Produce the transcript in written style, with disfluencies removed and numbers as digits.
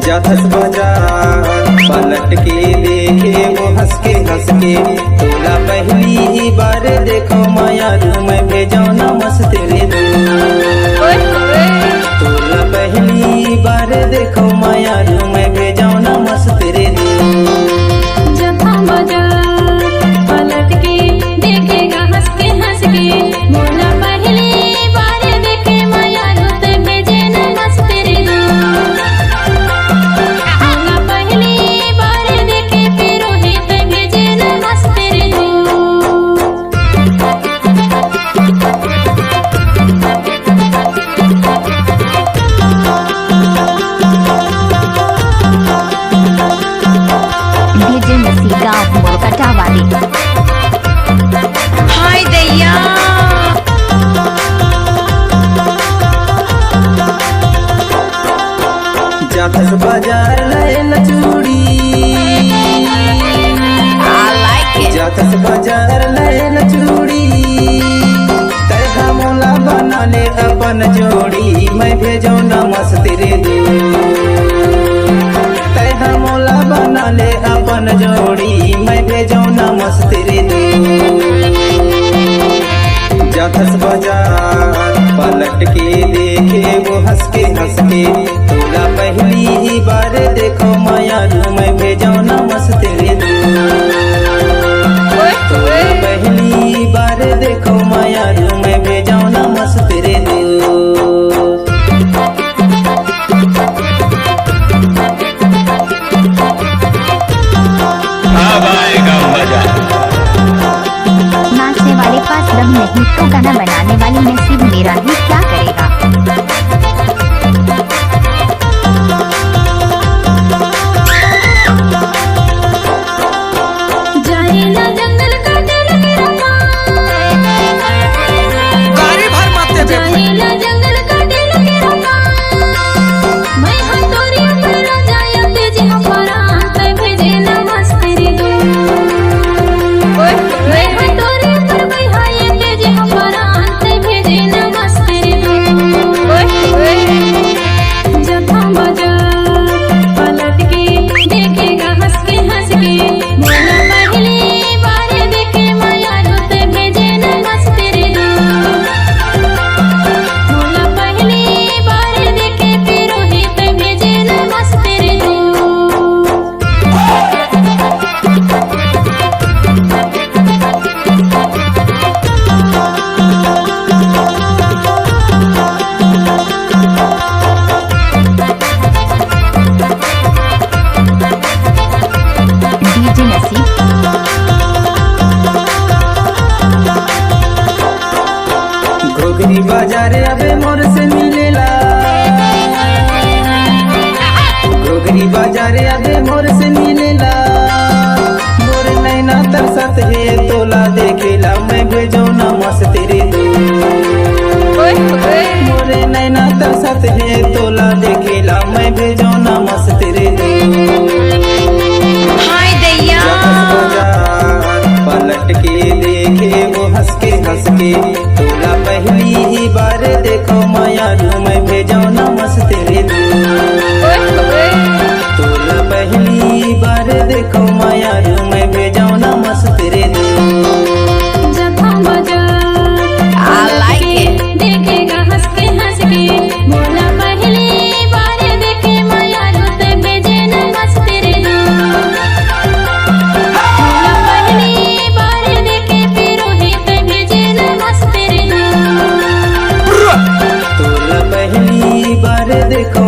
जाथस बाजार पलट के देखे वो हंस के तोला पहली बार देखो माया रूम भेजो ना मस्त रे दो। तोला पहली बार देखो माया रूम भेजो ना मस्त रे दो। पलट के देखेगा हंस के बोला पहली बार देखे माया रूप भेजे न मस्त रे दो। बोला पहली बार देखे फिर रोहित भेजे न मस्त रे दो। भेजे नसी गाँव मोरकटा वाले। हाय दैया जाथस बाजार लायल चूड़ी जाथस बाजार लायल चूड़ी तैहा मोला बना ले अपन जोड़ी मैं भेजो ना मस्त रे दो। तैहा मोला बना ले अपन जोड़ी मैं भेजो ना मस्त रे दो। जाथस बाजार पलट के देखे वो हंस के तोला पहली बार देखो माया रूम भेजो ना मस्त रे दो। तोला पहली बार देखो माया रूम भेजो ना मस्त रे दो। नाचने वाले पास दम नहीं तो गाना बनाने वाली नसीब मेरा ही क्या करेगा। जाएला जंगल काटे लगे रम्मा। जाएला जंगल काटे लगे रम्मा। मैं हथौड़ी पर जाया तेजी हमारा तै भेजे न मस्त रे दो। मैं हथौड़ी पर बैहाए तेजी हमारा तै भेजे न मस्त रे दो। जथा बाजार पलट के देखेगा हंस के बोला पहली बार देखे माया रूप भेजे न मस्त रे दो। बोला पहली बार देखे फिर रोहित भेजे न मस्त रे दो। डीजे नसी घोघरी बाजार अबे मोर से मिलेला। घोघरी बाजार अबे मोर से मिलेला। मोर नैना तरसत है तोला देखेला मैं भेजो ना मस्त रे दो। मोर नैना तरसत है तोला देखेला मैं भेजो ना मस्त रे दो। हाय दैया जाथस बाजार पलट के देखे वो हंस के तोला पहली बार देखो माया रूम भेजो ना मस्त रे दो। तोला पहली बार देखो माया रूम भेजो ना मस्त रे दो। जथा बाजार देखेगा हंस के बोला पहली बार देखे माया रूप भेजे न मस्त रे दो। बोला पहली बार देखे फिर रोहित भेजे न मस्त रे दो। तोला पहली बार देखो